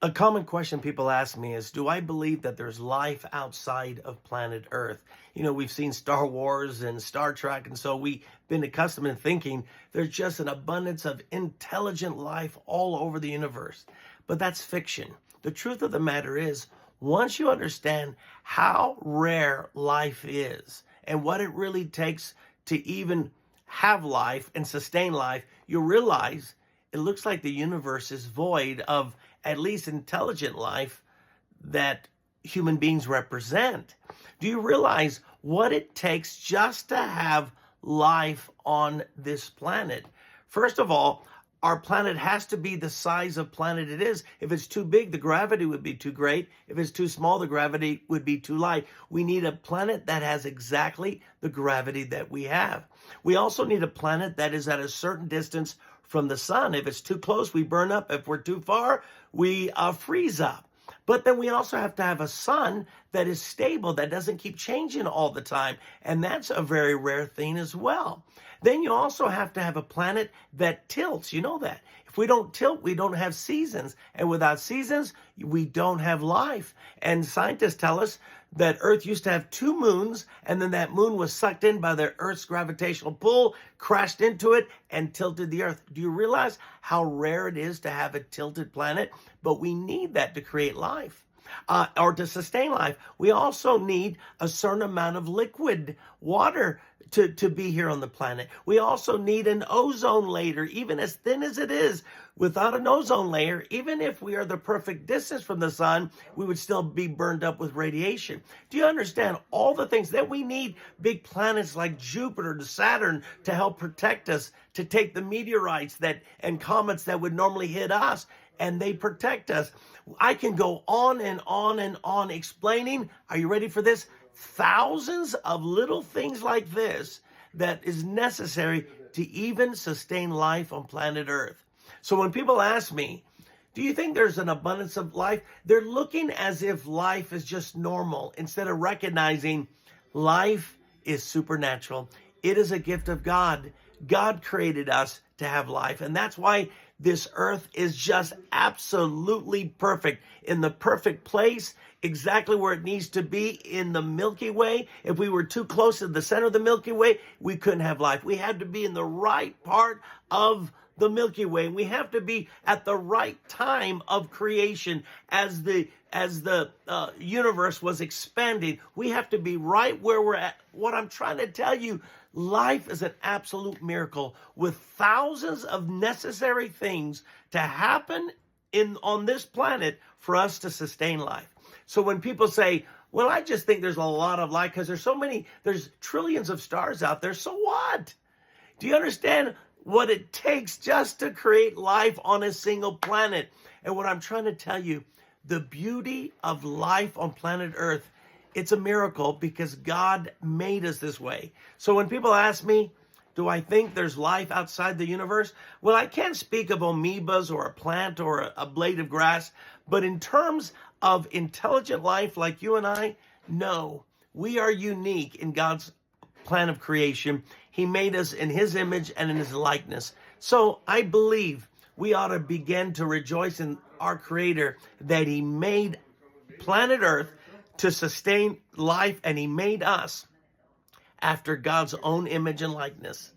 A common question people ask me is, do I believe that there's life outside of planet Earth? We've seen Star Wars and Star Trek, and so we've been accustomed to thinking there's just an abundance of intelligent life all over the universe. But that's fiction. The truth of the matter is, once you understand how rare life is and what it really takes to even have life and sustain life, you realize it looks like the universe is void of at least intelligent life that human beings represent. Do you realize what it takes just to have life on this planet? First of all, our planet has to be the size of planet it is. If it's too big, the gravity would be too great. If it's too small, the gravity would be too light. We need a planet that has exactly the gravity that we have. We also need a planet that is at a certain distance from the sun. If it's too close, we burn up. If we're too far, we freeze up. But then we also have to have a sun that is stable, that doesn't keep changing all the time. And that's a very rare thing as well. Then you also have to have a planet that tilts. You know that. If we don't tilt, we don't have seasons. And without seasons, we don't have life. And scientists tell us that Earth used to have two moons, and then that moon was sucked in by the Earth's gravitational pull, crashed into it, and tilted the Earth. Do you realize how rare it is to have a tilted planet? But we need that to create life. Or to sustain life. We also need a certain amount of liquid water to be here on the planet. We also need an ozone layer, even as thin as it is. Without an ozone layer, even if we are the perfect distance from the sun, we would still be burned up with radiation. Do you understand all the things that we need? Big planets like Jupiter and Saturn to help protect us, to take the meteorites and comets that would normally hit us, and they protect us. I can go on and on and on explaining, are you ready for this? Thousands of little things like this that is necessary to even sustain life on planet Earth. So when people ask me, do you think there's an abundance of life? They're looking as if life is just normal instead of recognizing life is supernatural. It is a gift of God. God created us to have life. And that's why this earth is just absolutely perfect, in the perfect place, exactly where it needs to be in the Milky Way. If we were too close to the center of the Milky Way, we couldn't have life. We had to be in the right part of the Milky Way. We have to be at the right time of creation as the universe was expanding. We have to be right where we're at. What I'm trying to tell you, life is an absolute miracle with thousands of necessary things to happen on this planet for us to sustain life. So when people say, well, I just think there's a lot of life because there's trillions of stars out there. So what? Do you understand what it takes just to create life on a single planet? And what I'm trying to tell you, the beauty of life on planet Earth, it's a miracle because God made us this way. So when people ask me, do I think there's life outside the universe? Well, I can't speak of amoebas or a plant or a blade of grass, but in terms of intelligent life like you and I, no, we are unique in God's plan of creation. He made us in his image and in his likeness. So I believe we ought to begin to rejoice in our Creator that he made planet Earth to sustain life, and he made us after God's own image and likeness.